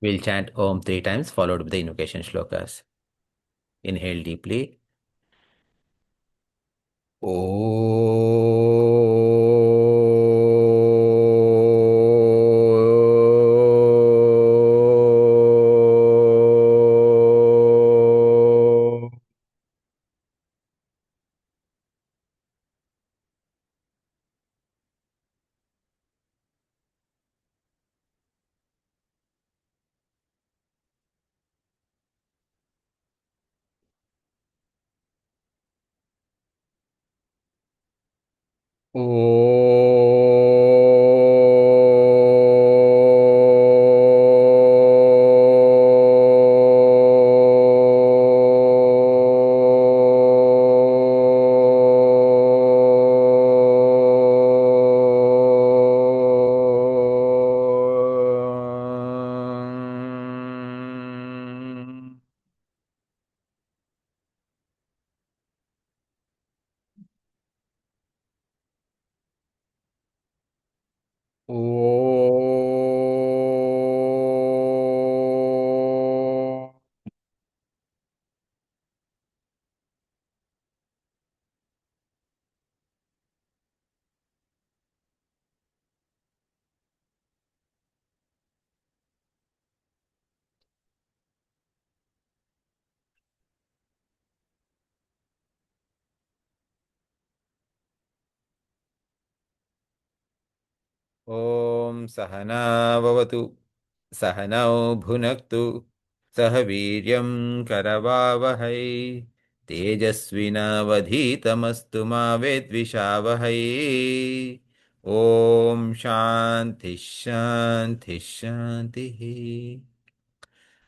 We'll chant Om 3 times, followed by the invocation shlokas. Inhale deeply. Om Sahana Vavatu Sahanau Bhunaktu Sahaviryam Karavavahai Tejasvinavadhitamastu ma vedvishavahai. Om Shanti Shanti Shanti.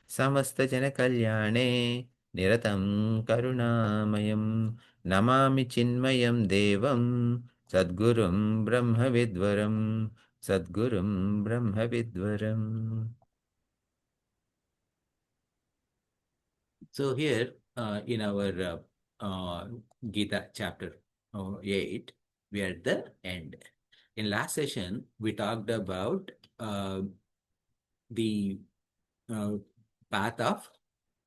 समस्तजनकल्याणे निरतं करुणामयं Namami चिन्मयं देवं सद्गुरुं ब्रह्मविद्वरं सद्गुरुं ब्रह्मविद्वरम्. So here in our Gita chapter 8, we are at the end. In last session, we talked about the uh, path of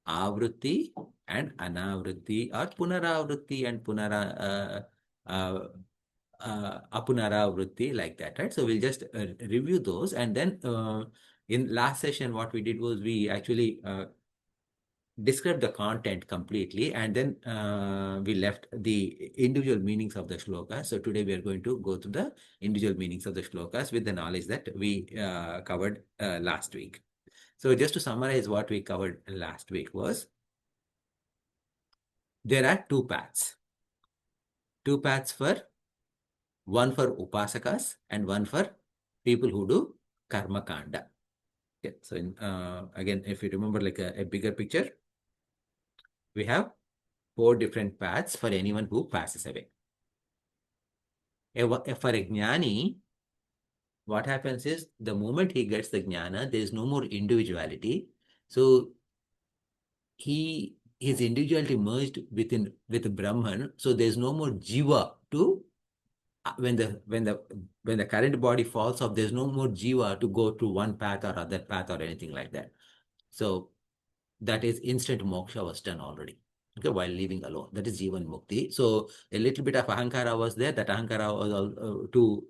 Avrutti and Anavrutti, or Punaravrutti and Apunaravrutti, like that, right? So we'll just review those. And then in last session, what we did was we actually described the content completely, and then we left the individual meanings of the shlokas. So today we are going to go through the individual meanings of the shlokas with the knowledge that we covered last week. So just to summarize what we covered last week was, there are two paths. Two paths for one for upasakas and one for people who do karma kanda. Okay. So again, if you remember like a bigger picture, we have four different paths for anyone who passes away. For a jnani, what happens is the moment he gets the jnana, there is no more individuality. So his individuality merged with Brahman. So there's no more jiva to when the current body falls off, there's no more jiva to go to one path or other path or anything like that. So that is instant moksha was done already. Okay, while living alone. That is Jivan Mukti. So a little bit of ahankara was there. That ahankara was to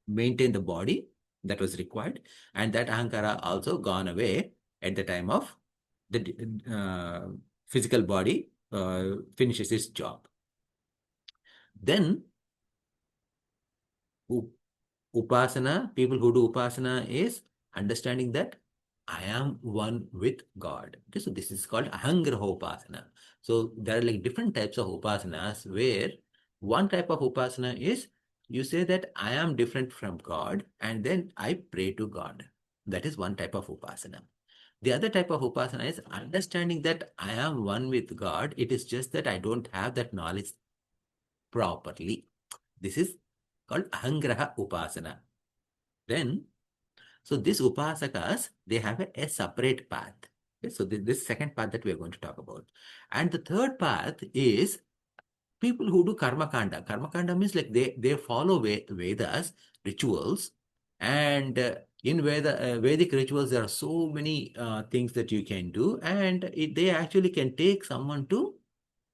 maintain the body that was required. And that ahankara also gone away at the time of the physical body finishes its job. Then upasana, people who do upasana is understanding that I am one with God. Okay, so this is called ahangraha upasana. So there are like different types of upasanas, where one type of upasana is you say that I am different from God and then I pray to God. That is one type of upasana. The other type of upasana is understanding that I am one with God. It is just that I don't have that knowledge properly. This is called ahangraha upasana. Then, so these upasakas, they have a separate path. Okay, so this second path that we are going to talk about. And the third path is people who do karma kanda. Karma kanda means like they follow Vedas, rituals, And in Vedic rituals, there are so many things that you can do, and they actually can take someone to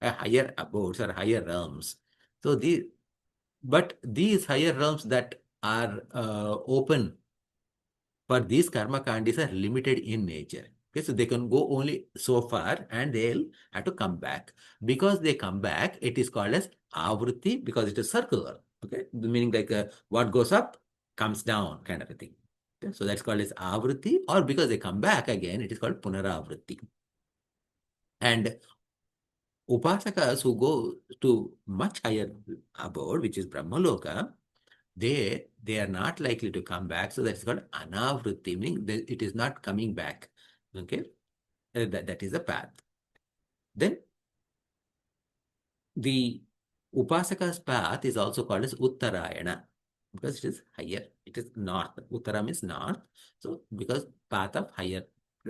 a higher abodes or higher realms. So but these higher realms that are open for these karma kandis are limited in nature. Okay, so they can go only so far and they'll have to come back. Because they come back, it is called as avrutti because it is circular. Okay, meaning like what goes up comes down kind of a thing. Okay, so that's called as avrutti, or because they come back again, it is called punaravrutti. And upasakas who go to much higher abode, which is Brahmaloka, they are not likely to come back. So that's called anavritti, meaning it is not coming back. Okay, that is the path. Then the upasaka's path is also called as uttarayana because it is higher. It is north. Uttara means north. So because path of higher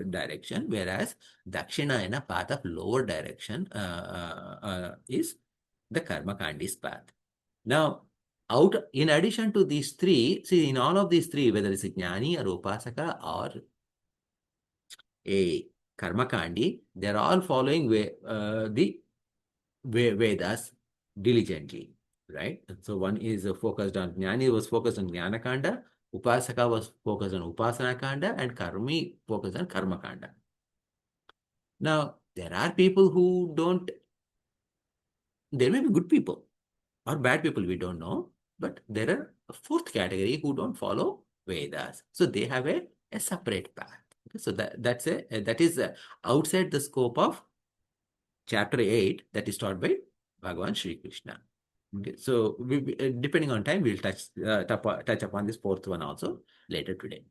direction, whereas dakshinayana, path of lower direction, is the karma kandis path. Now, in addition to these three, see, in all of these three, whether it's a jnani or upasaka or a karma kandi, they're all following the Vedas diligently, right? So one is focused on jnani was focused on jnana kanda, upasaka was focused on upasana kanda, and karmi focused on karma kanda. Now, there are people who don't. There may be good people or bad people, we don't know. But there are a fourth category who don't follow Vedas. So they have a separate path. Okay, so that is outside the scope of chapter 8 that is taught by Bhagavan Sri Krishna. Okay, so depending on time, we'll touch upon this fourth one also later today.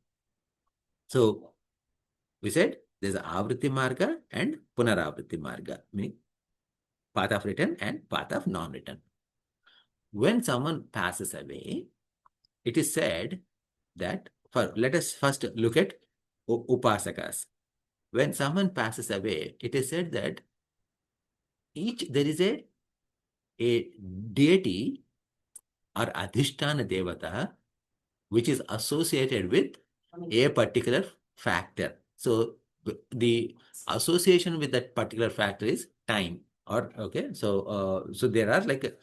So we said there's Avritti Marga and Punaravritti Marga, meaning path of written and path of non-written. When someone passes away, it is said that let us first look at upasakas. When someone passes away, it is said that there is a deity or adhisthana devata which is associated with a particular factor. So the association with that particular factor is time. Or okay, so there are like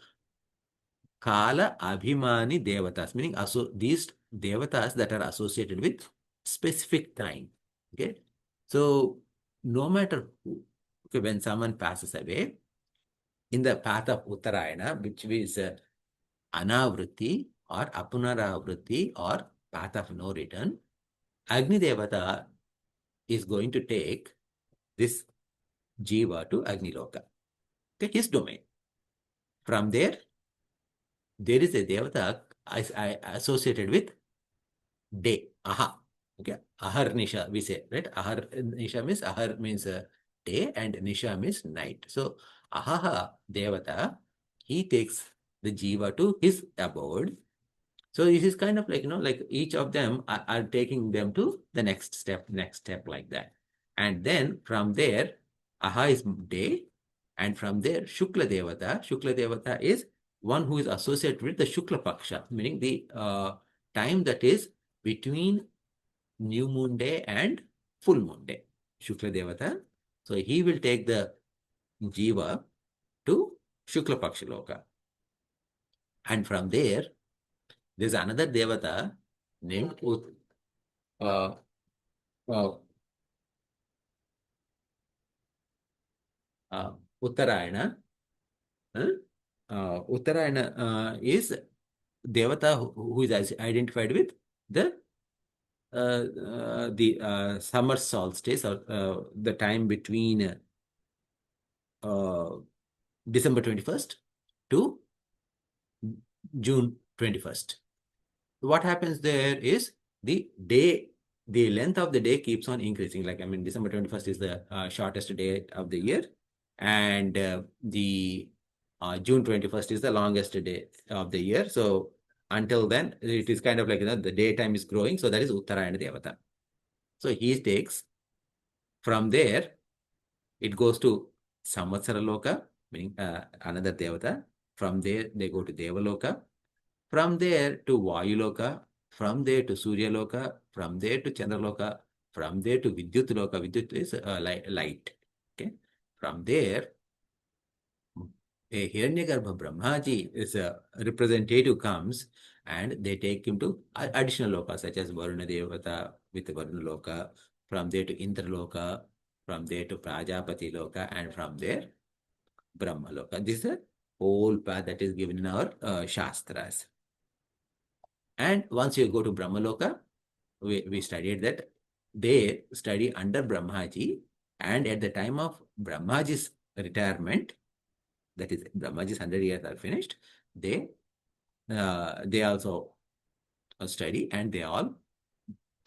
Kala Abhimani Devatas, meaning these Devatas that are associated with specific time. Okay. So no matter who, okay, when someone passes away, in the path of Uttarayana, which is Anavritti or Apunaravritti or path of no return, Agni Devata is going to take this Jiva to Agni Loka, okay, his domain. From there is a Devata associated with day, aha. Okay, ahar nisha, we say, right? Ahar nisha means day and nisha means night. So ahaha devata, he takes the jiva to his abode. So this is kind of like, like each of them are taking them to the next step like that. And then from there, aha is day, and from there Shukla Devata is one who is associated with the Shukla Paksha, meaning the time that is between new moon day and full moon day. Shukla Devata. So he will take the Jiva to Shukla Paksha Loka. And from there's another Devata named uh, uh, Uttarayana. Uttarayana is Devata who is identified with the summer solstice, or the time between December 21st to June 21st. What happens there is the length of the day keeps on increasing. Like, I mean, December 21st is the shortest day of the year, and the June 21st is the longest day of the year. So until then, it is kind of like, the daytime is growing. So that is Uttarayana Devata. So he takes from there, it goes to Samvatsara Loka, meaning another Devata. From there, they go to Devaloka. From there to Vayuloka. from there to Surya Loka, from there to Chandra Loka, from there to Vidyut Loka. Vidyut is light. Okay. From there, a Hiranyagarbha Brahmaji is a representative comes and they take him to additional lokas such as Varuna Devata with Varuna Loka, from there to Indra Loka, from there to Prajapati Loka, and from there Brahma Loka. This is a whole path that is given in our Shastras. And once you go to Brahma Loka, we studied that they study under Brahmaji, and at the time of Brahmaji's retirement, that is Brahmaji's 100 years are finished, they also study and they all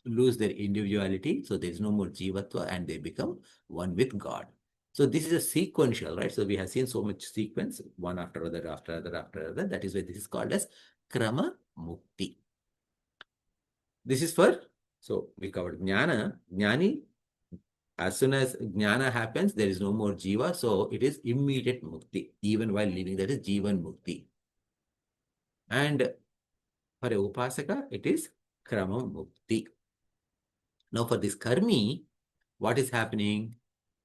lose their individuality. So there is no more Jivatva and they become one with God. So this is a sequential, right? So we have seen so much sequence, one after other, after other, after other. That is why this is called as Krama Mukti. This is for, so we covered Jnana, Jnani. As soon as Jnana happens, there is no more Jiva. So it is immediate Mukti. Even while living, that is Jivan Mukti. And for a Upasaka, it is Krama Mukti. Now for this Karmi, what is happening?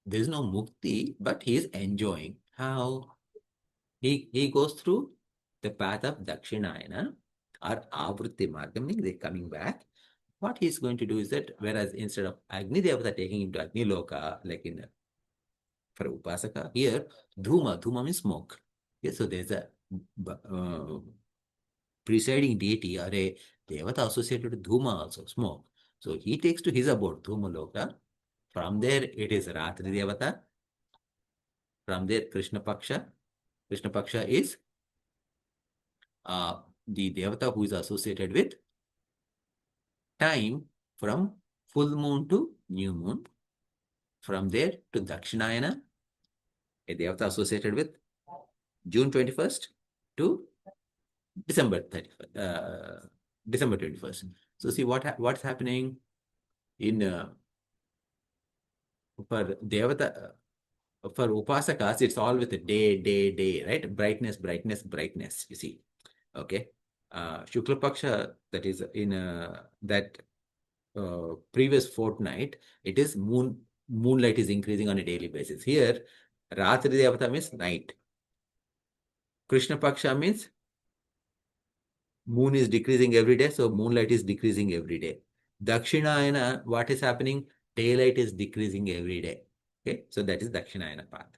There is no Mukti, but he is enjoying. How? He goes through the path of Dakshinayana or Avritti Margam, meaning they're coming back. What he's going to do is that, whereas instead of Agni Devata taking him to Agni Loka, like in for Upasaka, here Dhuma means smoke. Okay, so there's a presiding deity or a Devata associated with Dhuma also, smoke. So he takes to his abode, Dhuma Loka. From there, it is Ratri Devata. From there, Krishna Paksha. Krishna Paksha is the Devata who is associated with time from full moon to new moon. From there to Dakshinayana, a Devata associated with June 21st to December 31st. December 21st. So see what's happening in for Devata, for Upasakas, it's all with the day, right? Brightness, you see. Okay. Shukla Paksha, that is in that previous fortnight, it is moonlight is increasing on a daily basis. Here, Ratri Devata means night. Krishna Paksha means moon is decreasing every day, so moonlight is decreasing every day. Dakshinayana, what is happening? Daylight is decreasing every day. Okay, so that is Dakshinayana path.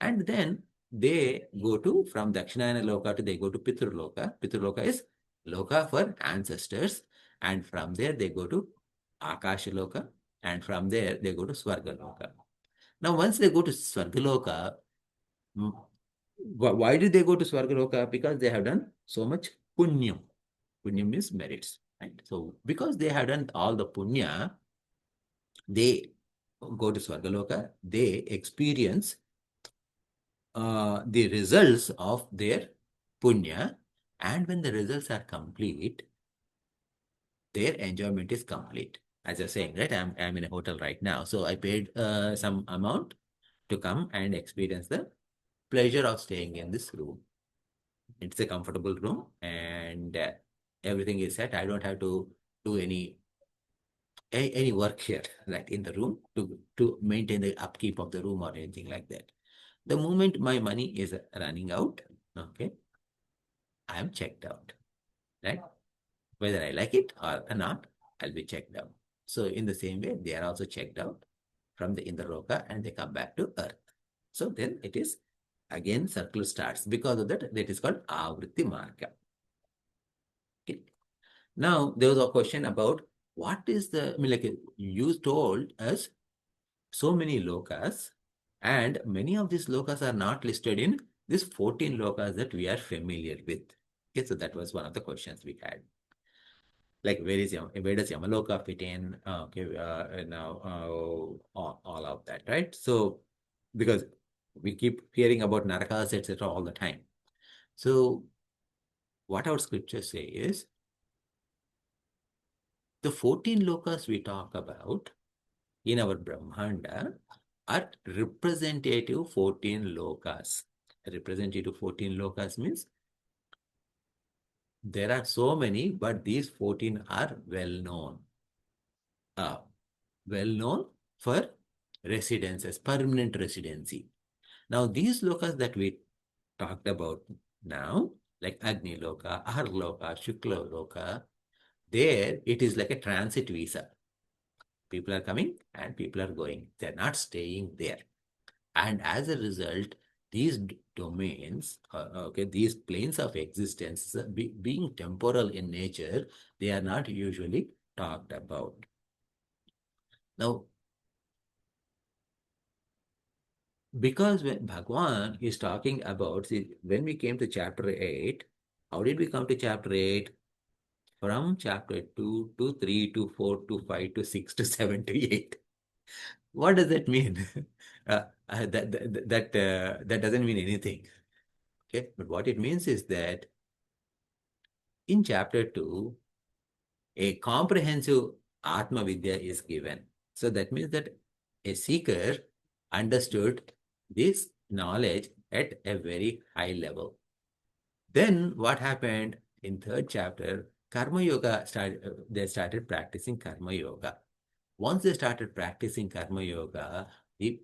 And then they go to, from Dakshinayana Loka to, they go to Pitru Loka. Pitru Loka is Loka for ancestors. And from there they go to Akasha Loka. And from there they go to Swarga Loka. Now once they go to Swarga Loka, why did they go to Swarga Loka? Because they have done so much punyam. Punyam means merits. Right? So because they have done all the punya, they go to Swargaloka, they experience the results of their punya, and when the results are complete, their enjoyment is complete. As you're saying, right? I'm in a hotel right now, so I paid some amount to come and experience the pleasure of staying in this room. It's a comfortable room, and everything is set. I don't have to do any work here, right, in the room to maintain the upkeep of the room or anything like that. The moment my money is running out, okay, I am checked out, right? Whether I like it or not, I'll be checked out. So in the same way, they are also checked out from the Indraloka and they come back to earth. So then it is again circle starts. Because of that, it is called Avritti Marga. Okay. Now there was a question about what is the, I mean, like you told us so many lokas, and many of these lokas are not listed in these 14 lokas that we are familiar with. Okay, so that was one of the questions we had. Like where does Yamaloka fit in? Okay, now all of that, right? So because we keep hearing about narakas, etc., all the time. So what our scriptures say is the 14 lokas we talk about in our Brahmanda are representative 14 lokas. Representative 14 lokas means there are so many, but these 14 are well known. Uh, well known for residences, permanent residency. Now, these lokas that we talked about now, like Agni Loka, Ahar Loka, Shukla Loka, there it is like a transit visa. People are coming and people are going. They're not staying there. And as a result, these domains, okay, these planes of existence, being temporal in nature, they are not usually talked about. Now, because when Bhagwan is talking about, see, when we came to chapter 8, how did we come to chapter 8? From chapter 2 to 3 to 4 to 5 to 6 to 7 to 8. What does that mean? That doesn't mean anything. Okay, but what it means is that in chapter 2, a comprehensive Atma Vidya is given. So that means that a seeker understood this knowledge at a very high level. Then what happened in third chapter? Karma Yoga they started practicing Karma Yoga. Once they started practicing Karma Yoga, the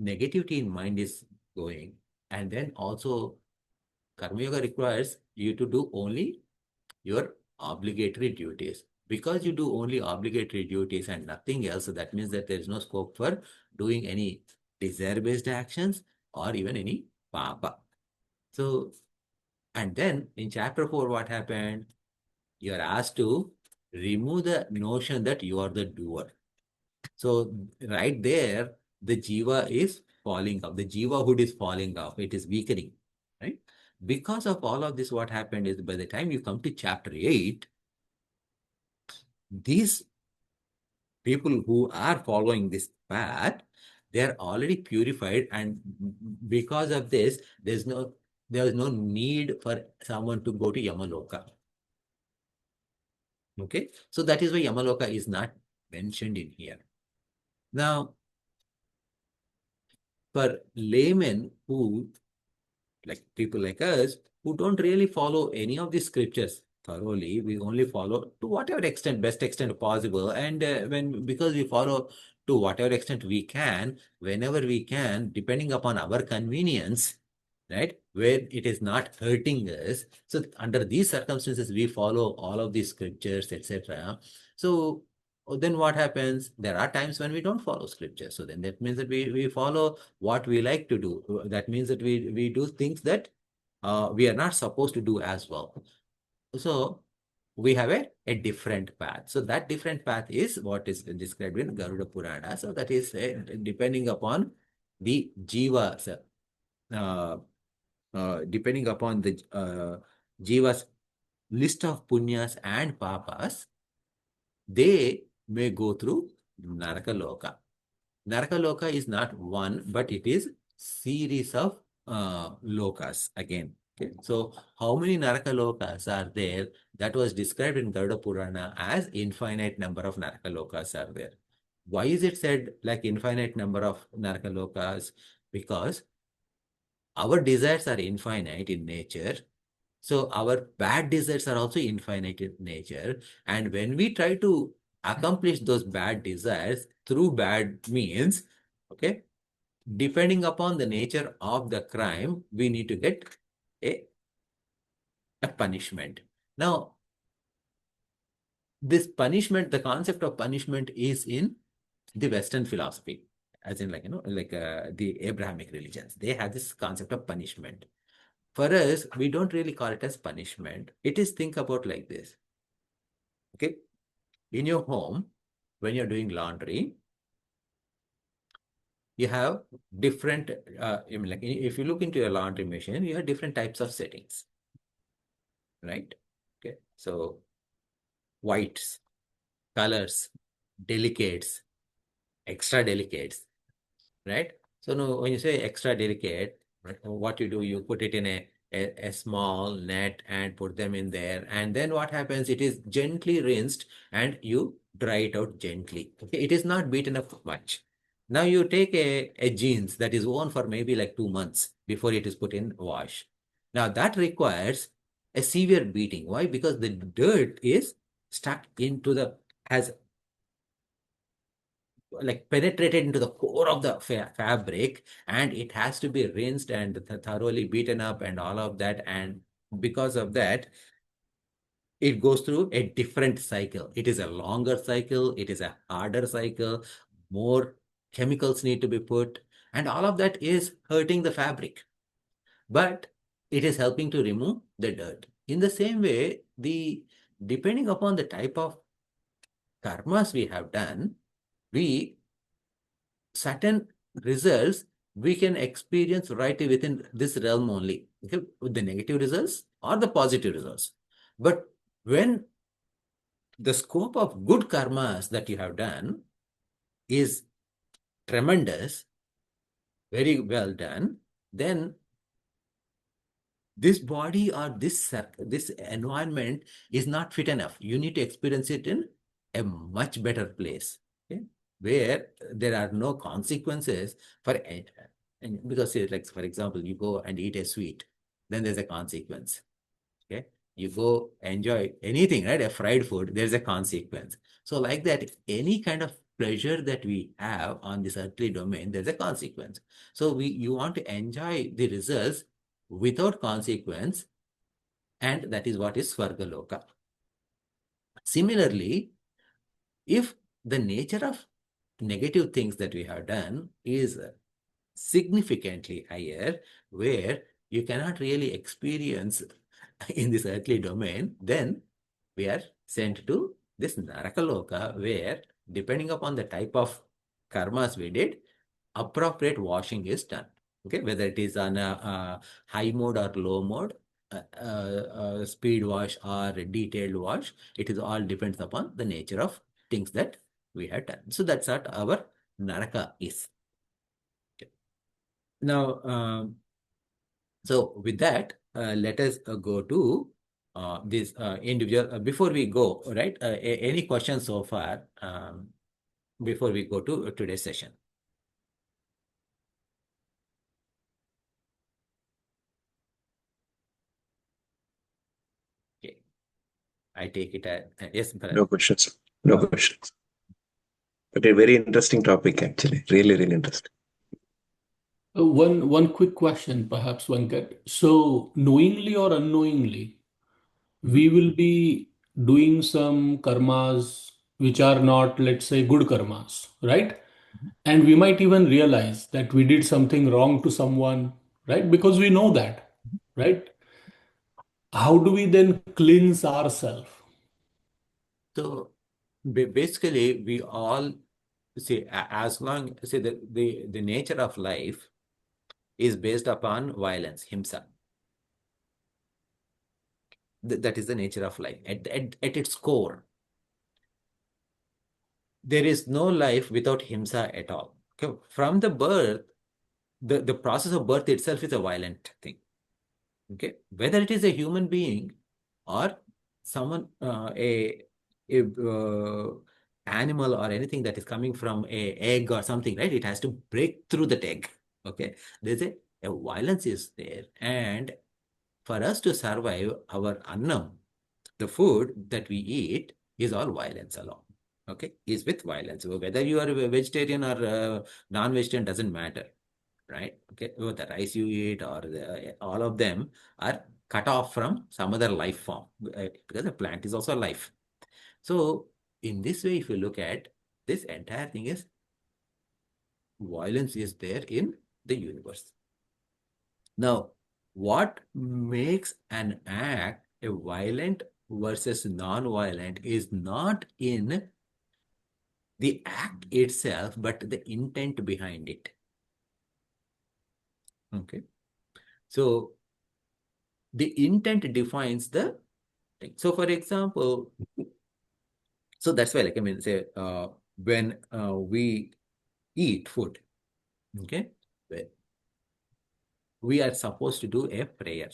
negativity in mind is going. And then also Karma Yoga requires you to do only your obligatory duties. Because you do only obligatory duties and nothing else, so that means that there is no scope for doing any desire-based actions or even any papa. So, and then in chapter 4, what happened? You are asked to remove the notion that you are the doer. So, right there, the jiva is falling off. The jiva hood is falling off. It is weakening, right? Because of all of this, what happened is by the time you come to chapter 8, these people who are following this path, they are already purified, and because of this, there is no need for someone to go to Yamaloka. Okay, so that is why Yamaloka is not mentioned in here. Now, for laymen who, like people like us, who don't really follow any of the scriptures thoroughly, we only follow to whatever extent, best extent possible. And because we follow to whatever extent we can, whenever we can, depending upon our convenience, right, where it is not hurting us. So under these circumstances, we follow all of these scriptures, etc. So then what happens? There are times when we don't follow scripture. So then that means that we follow what we like to do. That means that we do things that we are not supposed to do as well. So we have a different path. So that different path is what is described in Garuda Purana. So that is depending upon the jivas, uh, depending upon the jiva's list of punyas and papas, they may go through Narakaloka. Narakaloka is not one, but it is series of lokas again. Okay. So how many Narakalokas are there? That was described in Garuda Purana as infinite number of Narakalokas are there. Why is it said like infinite number of Narakalokas? Because our desires are infinite in nature. So our bad desires are also infinite in nature. And when we try to accomplish those bad desires through bad means, okay, depending upon the nature of the crime, we need to get a, a punishment. Now, this punishment, the concept of punishment is in the Western philosophy, as in the Abrahamic religions. They have this concept of punishment. For us, we don't really call it as punishment. It is think about like this. Okay. In your home, when you're doing laundry, you have different, like if you look into your laundry machine, you have different types of settings, right? Okay. So whites, colors, delicates, extra delicates, right? So now when you say extra delicate, right, what you do, you put it in a small net and put them in there. And then what happens, it is gently rinsed and you dry it out gently. Okay, it is not beaten up much. Now you take a jeans that is worn for maybe like 2 months before it is put in wash. Now that requires a severe beating. Why? Because the dirt is stuck into the, has like penetrated into the core of the fabric, and it has to be rinsed and thoroughly beaten up and all of that. And because of that, it goes through a different cycle. It is a longer cycle, it is a harder cycle, more chemicals need to be put, and all of that is hurting the fabric. But it is helping to remove the dirt. In the same way, the depending upon the type of karmas we have done, we certain results we can experience right within this realm only, okay, with the negative results or the positive results. But when the scope of good karmas that you have done is tremendous, very well done, then this body or this environment is not fit enough. You need to experience it in a much better place, okay, where there are no consequences for it. And because like for example, you go and eat a sweet, then there's a consequence. Okay, you go enjoy anything, right? A fried food, there's a consequence. So like that, any kind of pleasure that we have on this earthly domain, there's a consequence. So you want to enjoy the results without consequence, and that is what is Svargaloka. Similarly, if the nature of negative things that we have done is significantly higher, where you cannot really experience in this earthly domain, then we are sent to this Narakaloka, where depending upon the type of karmas we did, appropriate washing is done. Okay, whether it is on a high mode or low mode, speed wash or detailed wash, it is all depends upon the nature of things that we have done. So that's what our Naraka is. Okay. Now, so with that, let us go to this individual. Before we go, right? Any questions so far before we go to today's session? Okay, I take it as yes. No questions. No questions. But a very interesting topic, actually. Really, really interesting. One quick question, perhaps, Venkat. So, knowingly or unknowingly, we will be doing some karmas which are not, let's say, good karmas, right? And we might even realize that we did something wrong to someone, right? Because we know that, right? How do we then cleanse ourselves? So basically, we all see, as long see the nature of life is based upon violence, himsa. That is the nature of life at its core. There is no life without himsa at all. Okay? From the birth, the process of birth itself is a violent thing. Okay, whether it is a human being or someone, a animal or anything that is coming from a egg or something, right? It has to break through that egg. Okay, there's a violence is there, and for us to survive, our annam, the food that we eat, is all violence alone. Okay, is with violence. So whether you are a vegetarian or non-vegetarian doesn't matter, right? Okay, the rice you eat or all of them are cut off from some other life form, because the plant is also life. So in this way, if you look at this entire thing, is violence is there in the universe. Now, what makes an act a violent versus non-violent is not in the act itself, but the intent behind it. Okay. So the intent defines the thing. So for example, so that's why, like, I mean, say, when we eat food, okay, we are supposed to do a prayer,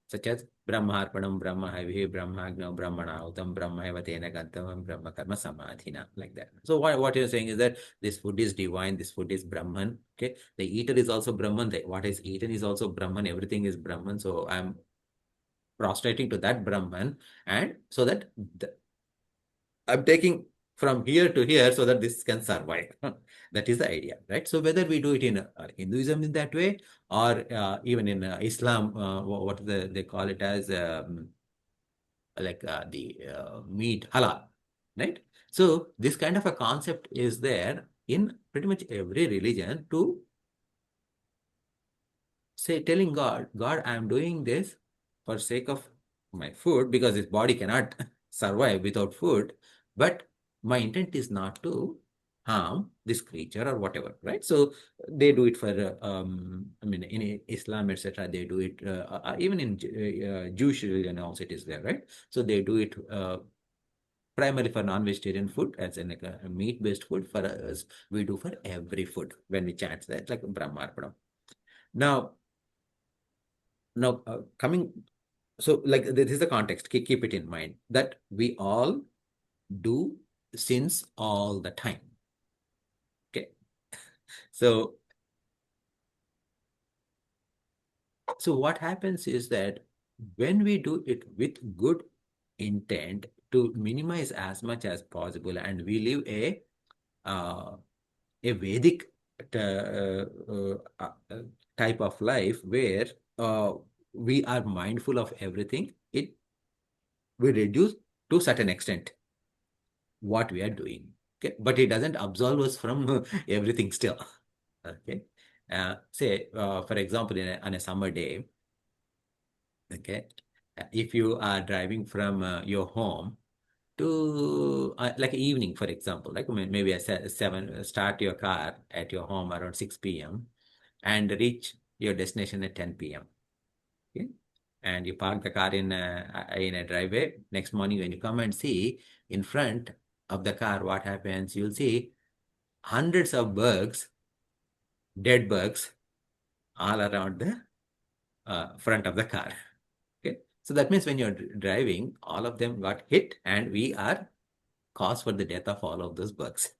such as Brahmarpanam, Brahmahavi, Brahmagna, Brahmanautam, Brahmaevatena Gantam, Brahma Karma Samadhina, like that. So what you're saying is that this food is divine, this food is Brahman. Okay, the eater is also Brahman, what is eaten is also Brahman, everything is Brahman. So I'm prostrating to that Brahman, and so that I'm taking from here to here so that this can survive. That is the idea, right? So whether we do it in Hinduism in that way, or even in Islam, what they call it as like the meat halal, right? So this kind of a concept is there in pretty much every religion to say, telling God, God, I am doing this for sake of my food because his body cannot survive without food, but my intent is not to harm this creature or whatever, right? So they do it for, I mean, in Islam, etc., they do it, even in Jewish religion also it is there, right? So they do it primarily for non-vegetarian food, as in like a meat-based food. For us, we do for every food when we chant that, like Brahmarpanam. Now, coming, so like this is the context, keep it in mind that we all do sins all the time. Okay. So what happens is that when we do it with good intent to minimize as much as possible, and we live a Vedic type of life where we are mindful of everything, it will reduce to certain extent what we are doing. Okay, but it doesn't absolve us from everything still. Okay, say for example, on a summer day, okay, if you are driving from your home to like evening, for example, like maybe at 7, start your car at your home around 6 p.m. and reach your destination at 10 p.m. Okay, and you park the car in a driveway. Next morning, when you come and see in front of the car, what happens? You'll see hundreds of bugs, dead bugs, all around the front of the car. Okay, so that means when you're driving, all of them got hit, and we are cause for the death of all of those bugs.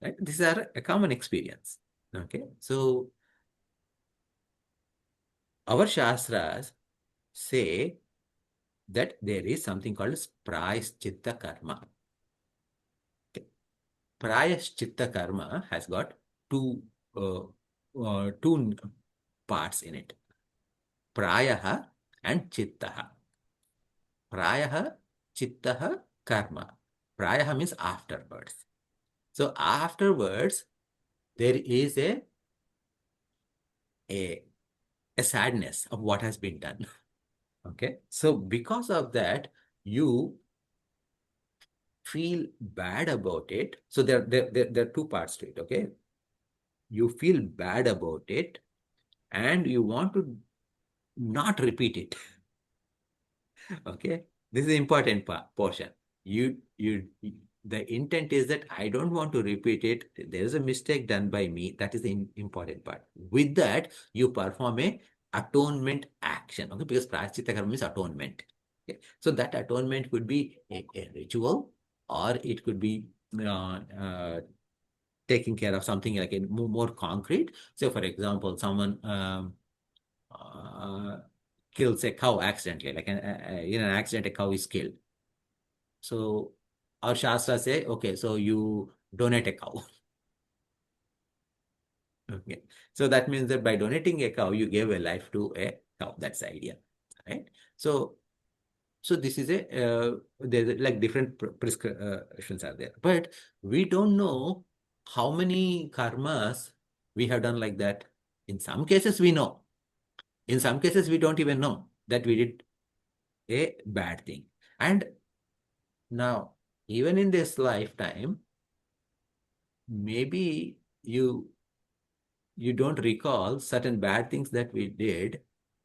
Right? These are a common experience. Okay, so our shastras say that there is something called prayaschitta karma. Okay. Prayaschitta karma has got two parts in it. Prayaha and chittaha. Prayaha, chittaha, karma. Prayaha means afterwards. So afterwards, there is a sadness of what has been done. Okay. So because of that, you feel bad about it. So there are two parts to it. Okay. You feel bad about it and you want to not repeat it. Okay. This is the important portion. The intent is that I don't want to repeat it. There is a mistake done by me. That is the important part. With that, you perform a atonement action. Okay, because prayaschitta karma means atonement. Okay, so that atonement could be a ritual, or it could be taking care of something like a more concrete. So, for example, someone uh, kills a cow accidentally, like in an accident, a cow is killed. So our Shastra say, okay, so you donate a cow. Okay. So that means that by donating a cow, you gave a life to a cow. That's the idea, right? So this is there's like different prescriptions are there, but we don't know how many karmas we have done like that. In some cases, we know. In some cases, we don't even know that we did a bad thing. And now, even in this lifetime, maybe you don't recall certain bad things that we did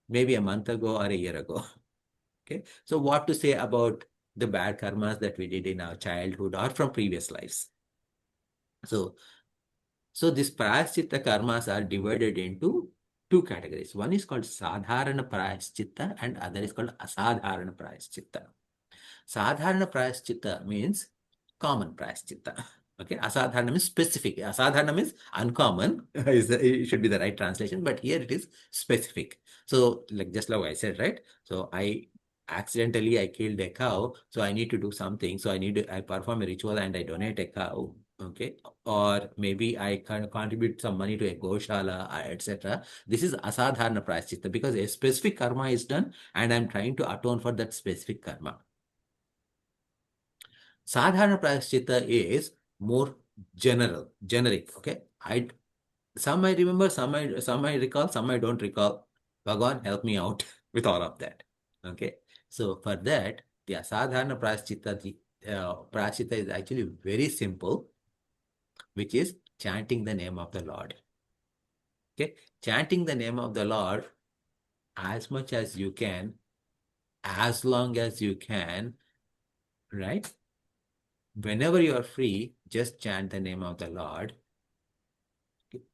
maybe a month ago or a year ago. Okay. So what to say about the bad karmas that we did in our childhood or from previous lives? So these prayaschitta karmas are divided into two categories. One is called sadharana prayaschitta and other is called asadharana prayaschitta. Sadharana prayaschitta means common prayaschitta. Okay, asadharana means specific. Asadharana means uncommon. It should be the right translation, but here it is specific. So, like just like I said, right? So I accidentally I killed a cow, so I need to do something. So I perform a ritual and I donate a cow. Okay. Or maybe I kind of contribute some money to a goshala, etc. This is asadharana prayaschitta because a specific karma is done and I'm trying to atone for that specific karma. Sadharana prayaschitta is more generic. Okay. Some I remember, some I recall, some I don't recall. Bhagwan, help me out with all of that. Okay. So for that, the asadharana prayaschitta is actually very simple, which is chanting the name of the Lord. Okay. Chanting the name of the Lord as much as you can, as long as you can, right? Whenever you are free, just chant the name of the Lord.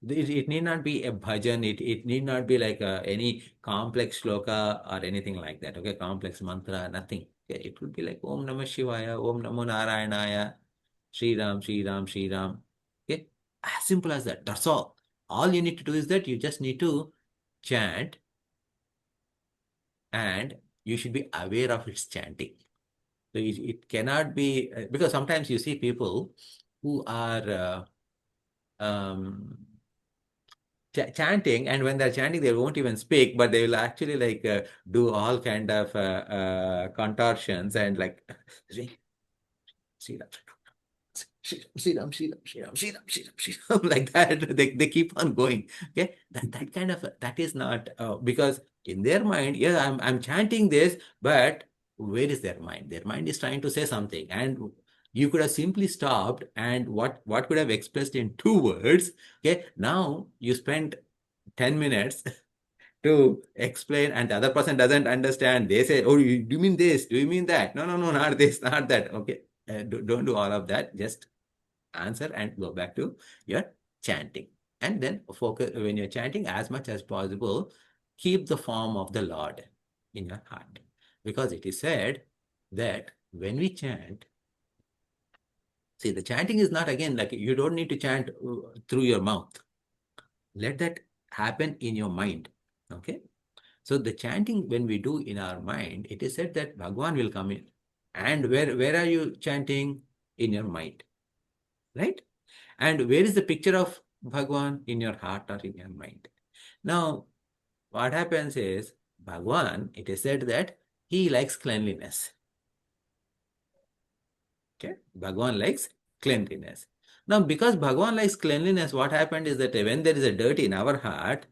It need not be a bhajan, it need not be like any complex shloka or anything like that, okay? Complex mantra, nothing. Okay? It would be like Om Namah Shivaya, Om Namo Narayanaya, Shri Ram, Shri Ram, Shri Ram. Okay? As simple as that. That's all. All you need to do is that you just need to chant and you should be aware of its chanting. So it cannot be, because sometimes you see people who are chanting, and when they're chanting they won't even speak, but they will actually like do all kind of contortions and like like that. They keep on going. Okay, that kind of that is not because in their mind, yeah, I'm chanting this, but where is their mind? Their mind is trying to say something, and you could have simply stopped and what could have expressed in 2 words. Okay, now you spend 10 minutes to explain and the other person doesn't understand. They say, oh, do you mean this? Do you mean that? No, no, no, not this, not that. Okay. Don't do all of that. Just answer and go back to your chanting. And then focus when you're chanting as much as possible, keep the form of the Lord in your heart. Because it is said that when we chant, see, the chanting is not again like you don't need to chant through your mouth. Let that happen in your mind. Okay. So the chanting when we do in our mind, it is said that Bhagwan will come in. And where are you chanting? In your mind, right? And where is the picture of Bhagwan? In your heart or in your mind. Now, what happens is Bhagwan, it is said that he likes cleanliness. Okay, Bhagwan likes cleanliness. Now, because Bhagwan likes cleanliness, what happened is that when there is a dirt in our heart,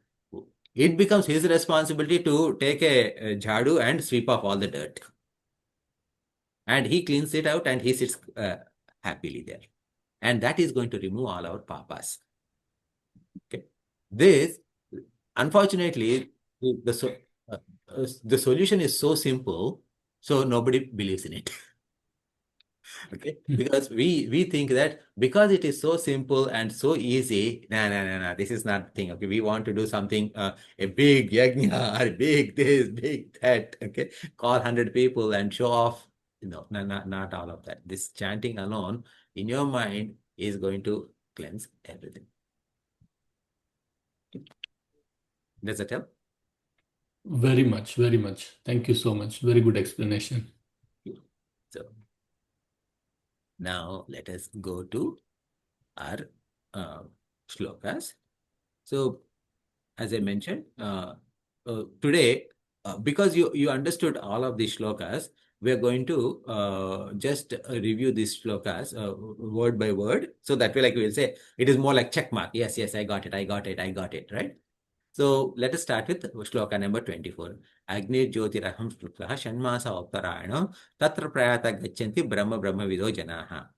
it becomes his responsibility to take a jhadu and sweep off all the dirt. And he cleans it out and he sits happily there. And that is going to remove all our papas. Okay. This, unfortunately, the solution is so simple, so nobody believes in it. Okay, because we think that because it is so simple and so easy, no, this is not the thing. Okay, we want to do something, a big yajna or big this, big that. Okay, call 100 people and show off. No, not all of that. This chanting alone in your mind is going to cleanse everything. Does that help? Very much, very much. Thank you so much. Very good explanation. So now let us go to our shlokas. So as I mentioned, today, because you understood all of these shlokas, we are going to just review these shlokas word by word. So that way, like we'll say, it is more like check mark. Yes, I got it, right? So let us start with shloka number 24. Agni Jyotiraham Shluklaha Shanmasa Optarayana Tatra Prayata Gachanti Brahma Vido Janaha.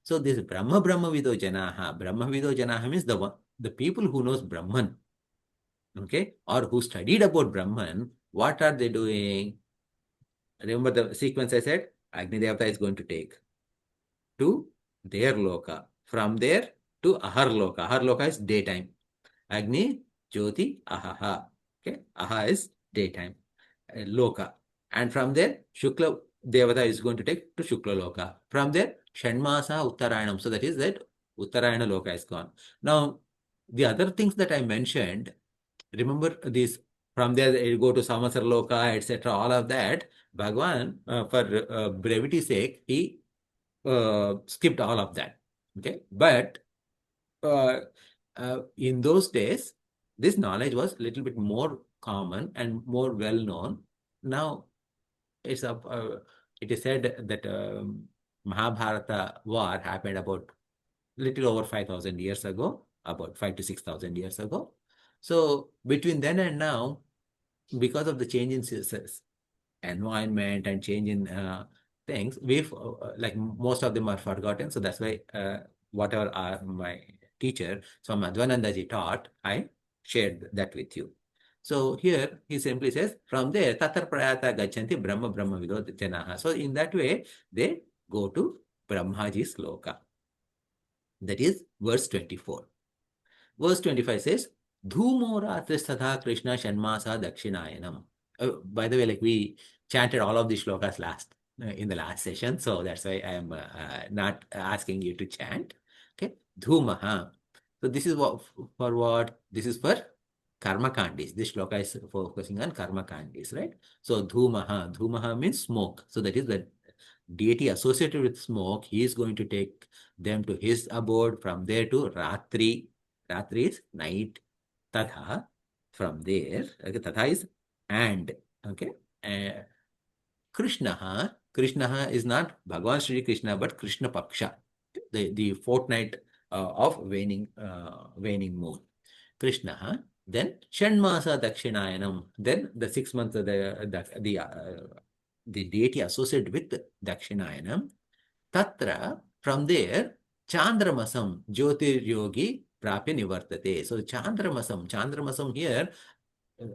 So this Brahma Vido Janaha means the people who knows Brahman. Okay, or who studied about Brahman, what are they doing? Remember the sequence I said? Agni Devata is going to take to their loka. From there to Ahar loka. Ahar loka is daytime. Agni, Jyoti, Ahaha. Okay, Aha is daytime. Loka. And from there, Shukla Devata is going to take to Shukla loka. From there, Shanmasa Uttarayanam. So that is that Uttarayana loka is gone. Now, the other things that I mentioned, remember this, from there you go to Samasar Loka, etc. All of that, Bhagwan, for brevity's sake, he skipped all of that. Okay, but in those days, this knowledge was a little bit more common and more well known. Now, it's it is said that Mahabharata war happened about little over 5,000 years ago, about 5 to 6,000 years ago. So between then and now, because of the change in environment and change in things, we've like most of them are forgotten. So that's why whatever my teacher, so Madhvanandaji taught, I shared that with you. So here he simply says, from there, tatar prayata gachanti brahma brahma vido janaha. So in that way, they go to Brahmaji's sloka. That is verse 24. Verse 25 says, Dhumo Ratristhata Krishna Shanmasa Dakshinayanam. By the way, like we chanted all of these shlokas in the last session, so that's why I am not asking you to chant. Okay, Dhumaha. So this is for what? This is for karma kandis. This shloka is focusing on karma kandis, right? So Dhumaha. Dhumaha means smoke. So that is the deity associated with smoke. He is going to take them to his abode, from there to Ratri. Ratri is night. Tatha, from there. Okay, Tatha is and. Okay. Krishna is not Bhagavan Sri Krishna, but Krishna Paksha, the fortnight of waning moon. Krishna. Then Shanmasa Dakshinayanam. Then the 6 months of the deity associated with Dakshinayanam. Tatra, from there, Chandramasam, Jyotir Yogi, Prapya Nivartate. So Chandramasam here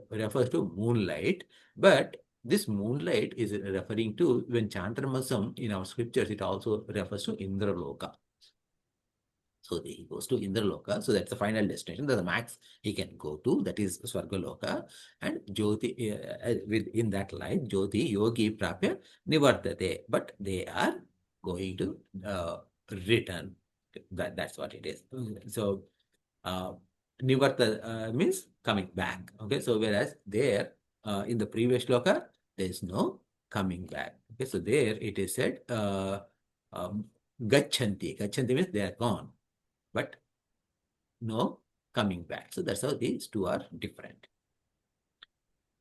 refers to moonlight, but this moonlight is referring to, when Chandramasam in our scriptures, it also refers to Indraloka. So he goes to Indraloka. So that's the final destination. That's the max he can go to. That is Swargaloka. And Jyoti, within that light, Jyoti, Yogi, Prapya, Nivartate. But they are going to return. That's what it is. So Nivarta means coming back. Okay. So whereas there, in the previous shloka, there is no coming back. Okay. So there it is said, Gachanti. Gachanti means they are gone, but no coming back. So that's how these two are different.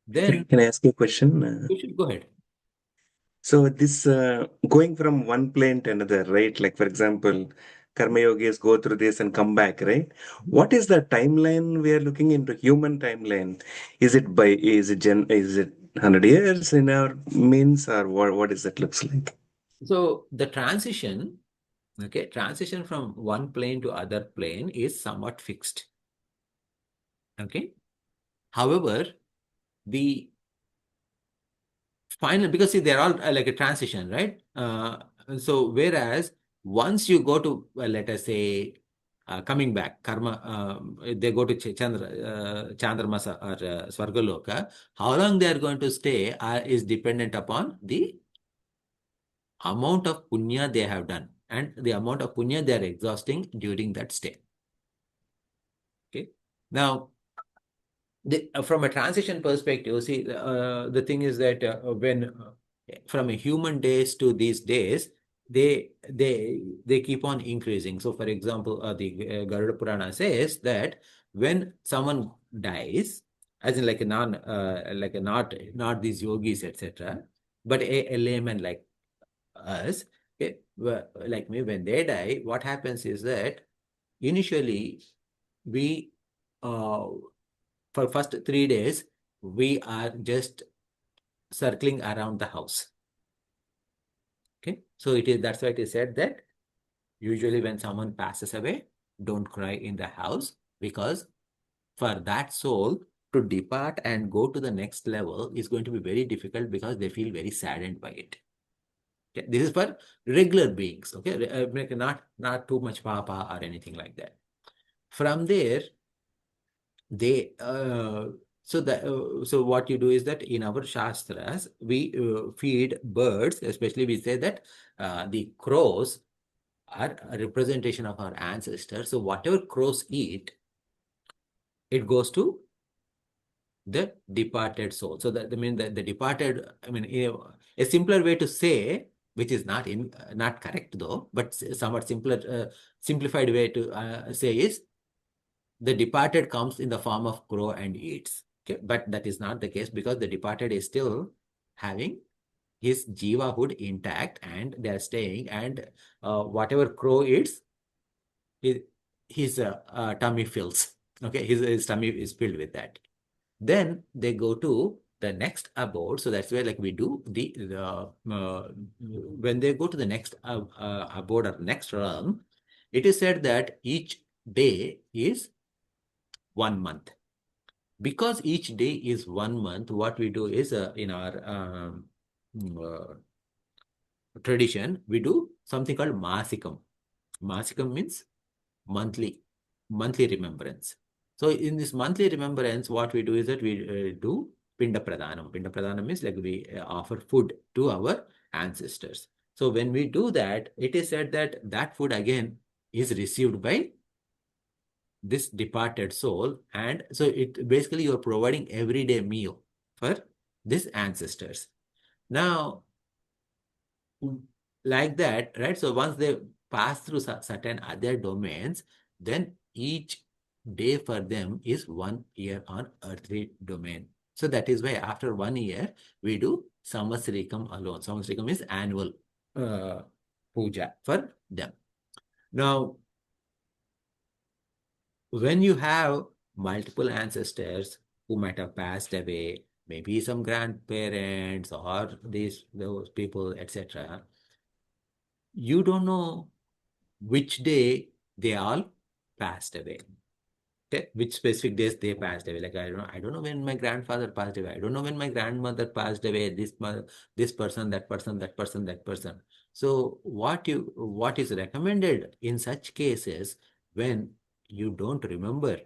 Then can I ask you a question? you should go ahead. So this going from one plane to another, right? Like for example, karma yogis go through this and come back, right? What is the timeline we are looking into? Human timeline? Is it 100 years in our means, or what is that looks like? So the transition from one plane to other plane is somewhat fixed. Okay. However, the final, because see, they're all like a transition, right? So whereas once you go to, let us say, coming back, karma, they go to Chandramasa or Swargaloka, how long they are going to stay is dependent upon the amount of punya they have done and the amount of punya they are exhausting during that stay. Okay. Now, from a transition perspective, see, the thing is that when from a human days to these days, they keep on increasing. So, for example, the Garuda Purana says that when someone dies, as in like a not these yogis, etc., but a layman like us, okay, like me, when they die, what happens is that initially we for first 3 days, we are just circling around the house. Okay. So that's why it is said that usually when someone passes away, don't cry in the house, because for that soul to depart and go to the next level is going to be very difficult, because they feel very saddened by it. Okay. This is for regular beings. Okay. Not too much papa or anything like that. From there, they so what you do is that in our shastras we feed birds, especially we say that the crows are a representation of our ancestors. So whatever crows eat, it goes to the departed soul. So that I mean the departed, I mean A simpler way to say, which is not correct though, but somewhat simpler, simplified way to say is, the departed comes in the form of crow and eats. Okay, but that is not the case, because the departed is still having his jiva hood intact, and they are staying, and whatever crow eats, his tummy fills. Okay, his tummy is filled with that. Then they go to the next abode. So that's where, like, we do when they go to the next abode or next realm, it is said that each day is 1 month. Because each day is 1 month, what we do is, in our uh, tradition, we do something called masikam. Masikam means monthly remembrance. So in this monthly remembrance, what we do is that we do pinda pradhanam. Pinda pradhanam means, like, we offer food to our ancestors. So when we do that, it is said that that food again is received by this departed soul, and so it basically, you're providing everyday meal for these ancestors. Now, like that, right? So once they pass through certain other domains, then each day for them is 1 year on earthly domain. So that is why after 1 year, we do Samvatsarikam alone. Samvatsarikam is annual puja for them. Now, when you have multiple ancestors who might have passed away, maybe some grandparents or those people, etc., you don't know which day they all passed away. Okay? Which specific days they passed away. Like, I don't know when my grandfather passed away. I don't know when my grandmother passed away. This person, that person, that person, that person. So what is recommended in such cases, when you don't remember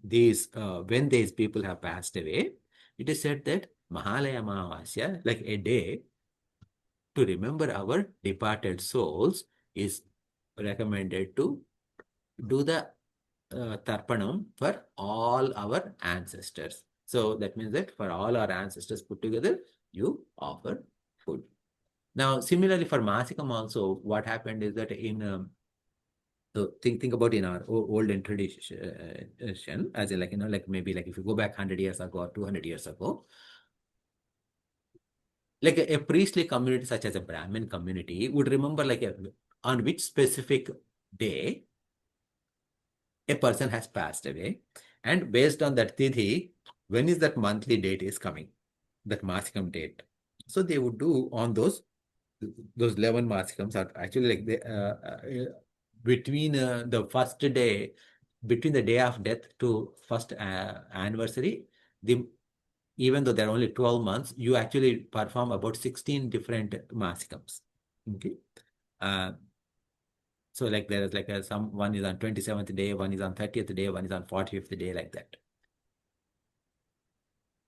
these when these people have passed away, it is said that Mahalaya Amavasya, like a day to remember our departed souls, is recommended to do the tarpanam for all our ancestors. So that means that for all our ancestors put together, you offer food. Now, similarly for Masikam also, what happened is that so think about in our olden tradition, as in, like, like, maybe, like, if you go back 100 years ago or 200 years ago, like a priestly community such as a Brahmin community would remember, like, on which specific day a person has passed away, and based on that tithi, when is that monthly date is coming, that masikam date. So they would do on those 11 masikams are actually, like, between the first day, between the day of death to first anniversary, the even though there are only 12 months, you actually perform about 16 different masikams. Okay. So, like, there is, like, one is on 27th day, one is on 30th day, one is on 45th day, like that.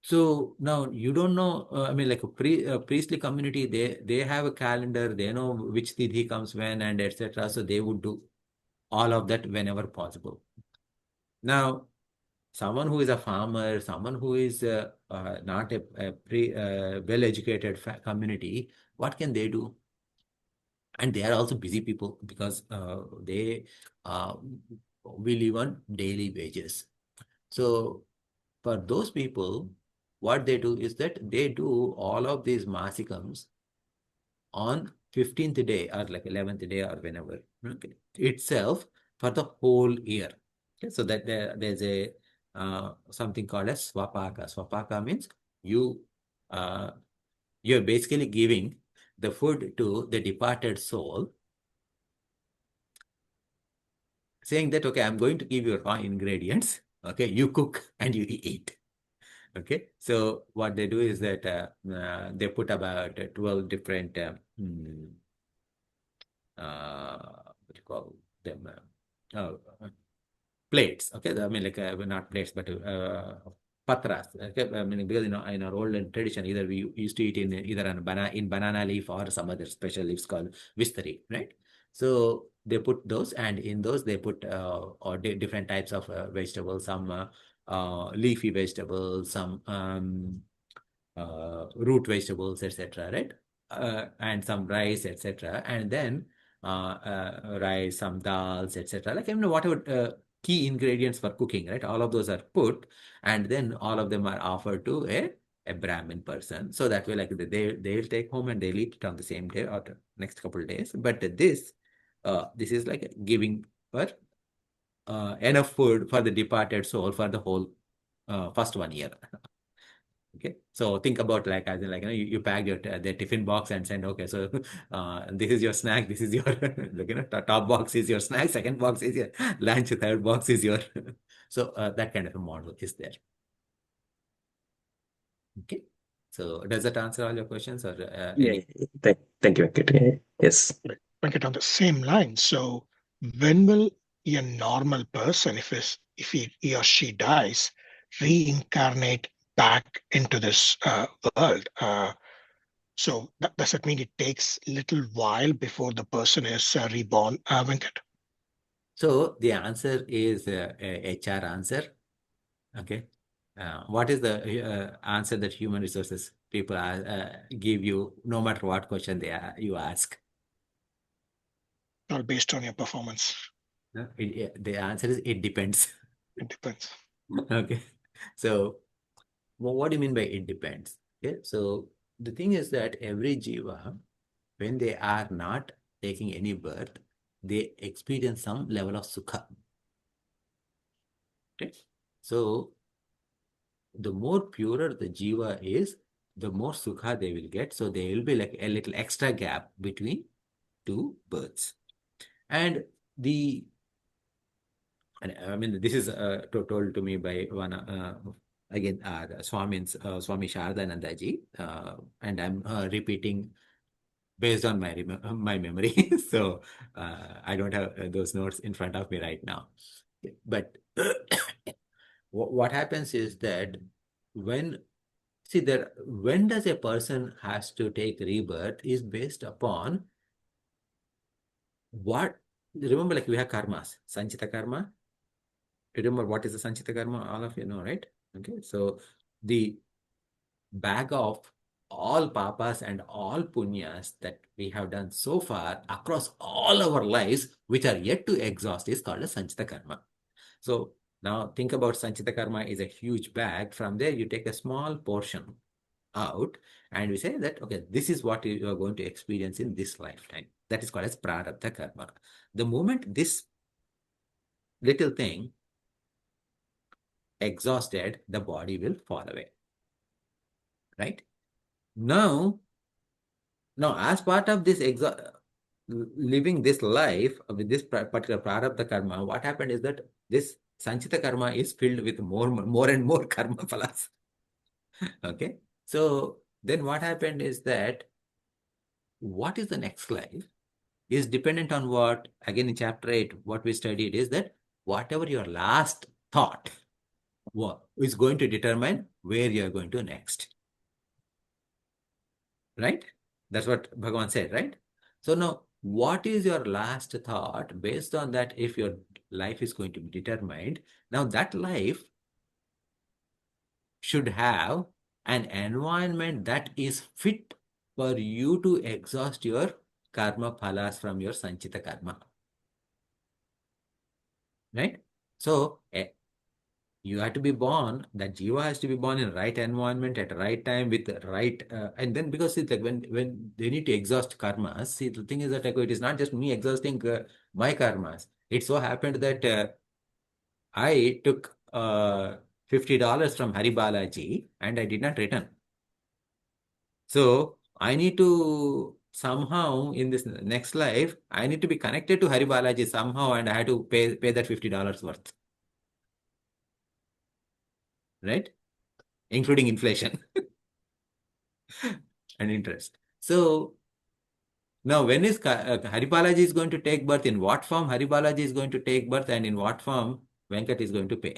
So now you don't know, I mean, like, a priestly community, they have a calendar, they know which tithi comes when, and etc. So they would do all of that whenever possible. Now, someone who is a farmer, someone who is not a well-educated community, what can they do? And they are also busy people, because they we live on daily wages. So for those people, what they do is that they do all of these masikams on 15th day or, like, 11th day or whenever, okay, itself, for the whole year. Okay, so that there's a something called as swapaka. Swapaka means you you're basically giving the food to the departed soul, saying that, okay, I'm going to give you raw ingredients. Okay, you cook and you eat. Okay, so what they do is that they put about 12 different what do you call them? Plates. Okay, I mean, like, not plates, but patras. Okay, I mean, because, in our olden tradition, either we used to eat in either in banana leaf or some other special leaves called vistari, right? So they put those, and in those they put or different types of vegetables, some leafy vegetables, some root vegetables, etc., right? And some rice, etc., and then rice, some dals, etc., like whatever key ingredients for cooking, right? All of those are put, and then all of them are offered to a Brahmin person. So that way, like they'll take home and they'll eat it on the same day or the next couple of days. But this is like giving for enough food for the departed soul for the whole first 1 year. Okay, so think about like as in like you pack your the tiffin box and send, okay, so this is your snack, this is your like top box is your snack, second box is your lunch, third box is your so that kind of a model is there. Okay, so does that answer all your questions or Yeah, any? thank you, Venkat. Yeah, yes. Venkat, on the same line. So when will a normal person, if he or she dies, reincarnate back into this world? So does it mean it takes a little while before the person is reborn, Venkat? So the answer is a HR answer. Okay. What is the answer that human resources people give you no matter what question you ask? Or based on your performance? No, the answer is it depends. It depends. Okay. So what do you mean by it depends? Okay. So the thing is that every jiva, when they are not taking any birth, they experience some level of sukha. Okay. So the more purer the jiva is, the more sukha they will get. So there will be like a little extra gap between two births. And I mean, this is told to me by one, again, Swami Shardananda ji, and I'm repeating based on my memory. So I don't have those notes in front of me right now. But what happens is that when see that when does a person has to take rebirth is based upon what, remember, like we have karmas, sanchita karma. Remember what is the sanchita karma? All of you know, right? Okay, so the bag of all papas and all punyas that we have done so far across all our lives, which are yet to exhaust, is called a sanchita karma. So now think about sanchita karma is a huge bag. From there, you take a small portion out and we say that, okay, this is what you are going to experience in this lifetime. That is called as prarabdha karma. The moment this little thing exhausted, the body will fall away. Right? Now, as part of this living this life with this particular prarabdha karma, what happened is that this sanchita karma is filled with more and more karma phalas. Okay. So then what happened is that what is the next life is dependent on what, again in chapter 8, what we studied is that whatever your last thought is going to determine where you are going to next. Right? That's what Bhagavan said, right? So now, what is your last thought? Based on that, if your life is going to be determined, now that life should have an environment that is fit for you to exhaust your karma phalas from your sanchita karma. Right? So, you have to be born, that jiva has to be born in right environment at the right time with the right, and then because it's like when they need to exhaust karmas, see, the thing is that like, it is not just me exhausting my karmas. It so happened that I took $50 from Hari Balaji and I did not return. So I need to somehow in this next life, I need to be connected to Hari Balaji somehow and I had to pay that $50 worth. Right? Including inflation and interest. So now when is Hari Balaji is going to take birth, in what form Hari Balaji is going to take birth and in what form Venkat is going to pay.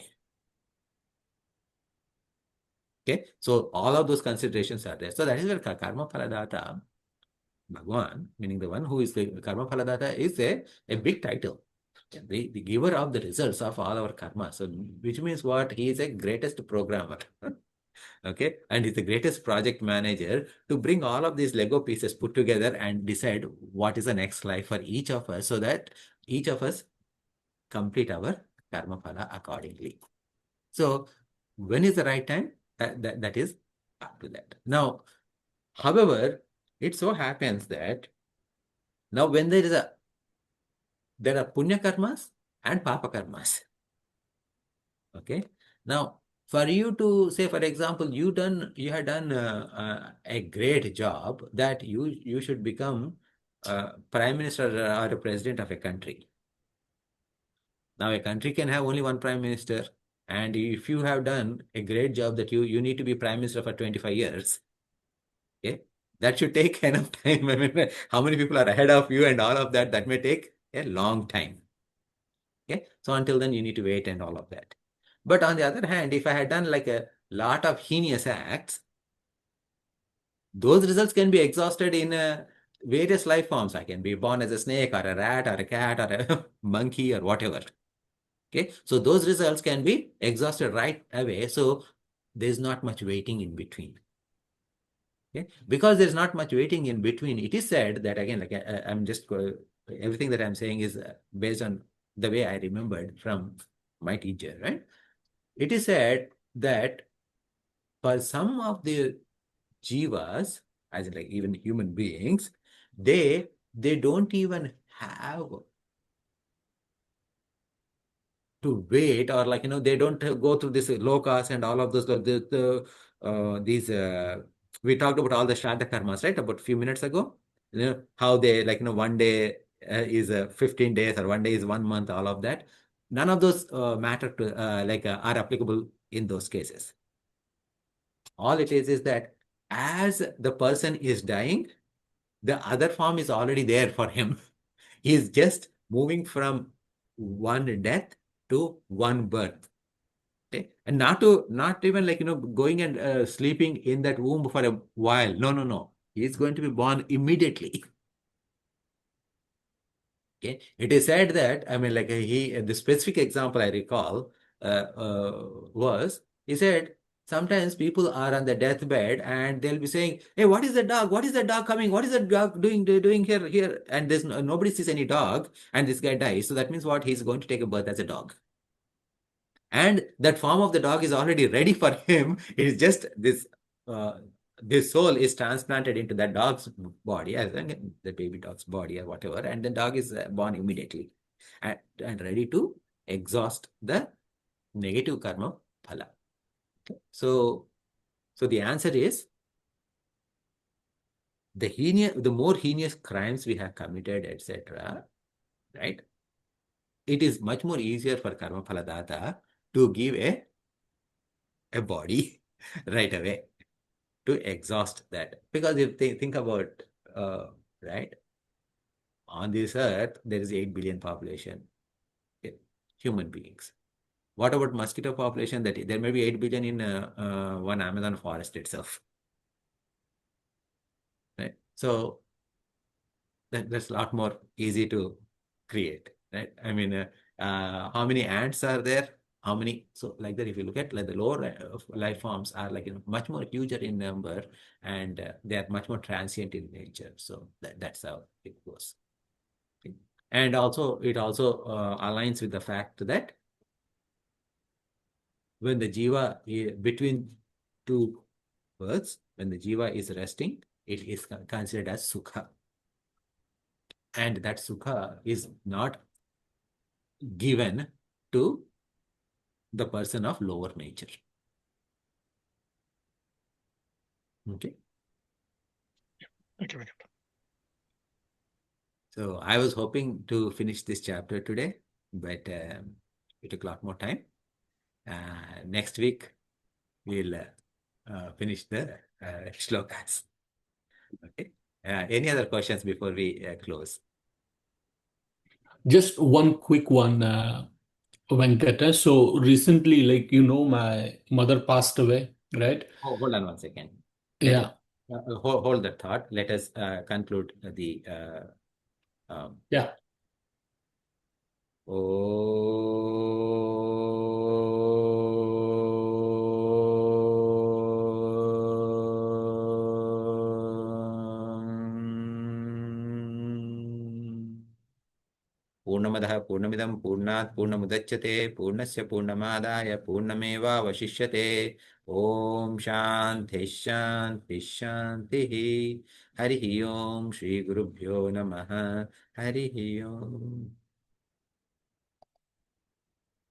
Okay, so all of those considerations are there. So that is where karma phaladata, Bhagwan, meaning the one who is the karma phaladata, is a big title. The giver of the results of all our karma. So which means what? He is a greatest programmer. Okay, and he's the greatest project manager to bring all of these Lego pieces put together and decide what is the next life for each of us, so that each of us complete our karma phala accordingly. So when is the right time? That is up to that. Now, however, it so happens that now when there are punya karmas and papa karmas. Okay. Now, for you to say, for example, you had done a great job that you should become prime minister or a president of a country. Now, a country can have only one prime minister, and if you have done a great job that you need to be prime minister for 25 years, okay, that should take enough time. I mean, how many people are ahead of you and all of that? That may take a long time. Okay, so until then, you need to wait and all of that. But on the other hand, if I had done like a lot of heinous acts, those results can be exhausted in various life forms. I can be born as a snake or a rat or a cat or a monkey or whatever. Okay, so those results can be exhausted right away. So there's not much waiting in between. Okay, because there's not much waiting in between, it is said that, again, like I'm just everything that I'm saying is based on the way I remembered from my teacher, right? It is said that for some of the jivas, as in like even human beings, they don't even have to wait, or like, they don't go through this lokas and all of those, these we talked about all the shraddha karmas, right, about a few minutes ago. How they, like, one day is 15 days, or one day is 1 month, all of that. None of those matter to are applicable in those cases. All it is that as the person is dying, the other form is already there for him. He is just moving from one death to one birth. Okay? And not even like, going and sleeping in that womb for a while. No, no, no. He is going to be born immediately. Okay. It is said that, I mean, like the specific example I recall was, he said, sometimes people are on the deathbed and they'll be saying, "Hey, what is the dog? What is the dog coming? What is the dog doing here?" And there's nobody sees any dog, and this guy dies. So that means what? He's going to take a birth as a dog. And that form of the dog is already ready for him. It is just uh, this soul is transplanted into that dog's body, as in the baby dog's body or whatever, and the dog is born immediately and ready to exhaust the negative karma phala. So the answer is, the more heinous crimes we have committed, etc., right? It is much more easier for karma phaladata to give a body right away to exhaust that. Because if they think about, right, on this earth, there is 8 billion population, human beings. What about mosquito population? That there may be 8 billion in one Amazon forest itself. Right? So that's a lot more easy to create, right? I mean, how many ants are there? How many? So like that, if you look at like the lower life forms are like, much more huger in number, and they are much more transient in nature. So that's how it goes. Okay. And also, it also aligns with the fact that when the jiva between two births, when the jiva is resting, it is considered as sukha. And that sukha is not given to the person of lower nature. Okay. Thank you, Venkat. So I was hoping to finish this chapter today, but it took a lot more time. Next week, we'll finish the shlokas. Okay. Any other questions before we close? Just one quick one, Venkata. So recently, like, my mother passed away, right? Oh, hold on one second. Yeah. Hold that thought. Let us conclude the Yeah. पूर्णमदः पूर्णमिदं पूर्णात् पूर्णमुदच्यते पूर्णस्य पूर्णमादाय पूर्णमेवावशिष्यते। ॐ शान्तिः शान्तिः शान्तिः। हरिः ओम् श्रीगुरुभ्यो नमः। हरिः ओम्।